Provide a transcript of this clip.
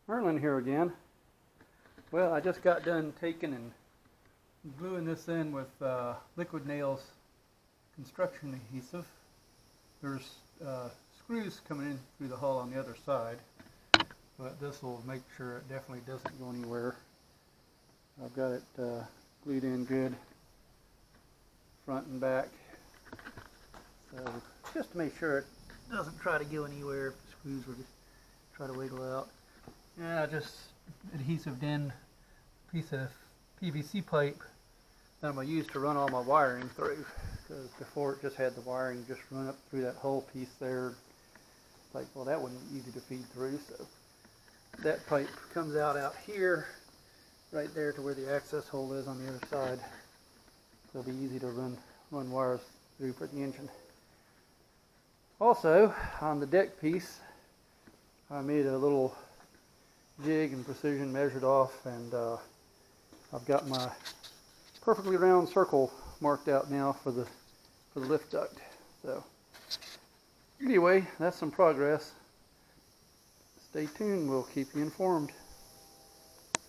Erlen here again. Well, I just got done taking and gluing this in with liquid nails construction adhesive. There's screws coming in through the hull on the other side, but this will make sure it definitely doesn't go anywhere. I've got it glued in good, front and back. So just to make sure it doesn't try to go anywhere if the screws were to try to wiggle out. And I just adhesive in a piece of PVC pipe that I'm going to use to run all my wiring through, because before it just had the wiring just run up through that whole piece there. Like, well, that wouldn't be easy to feed through, so that pipe comes out here, right there to where the access hole is on the other side. So it'll be easy to run wires through for the engine. Also, on the deck piece, I made a little jig and precision measured off, and I've got my perfectly round circle marked out now for the lift duct. So anyway, that's some progress. Stay tuned, we'll keep you informed.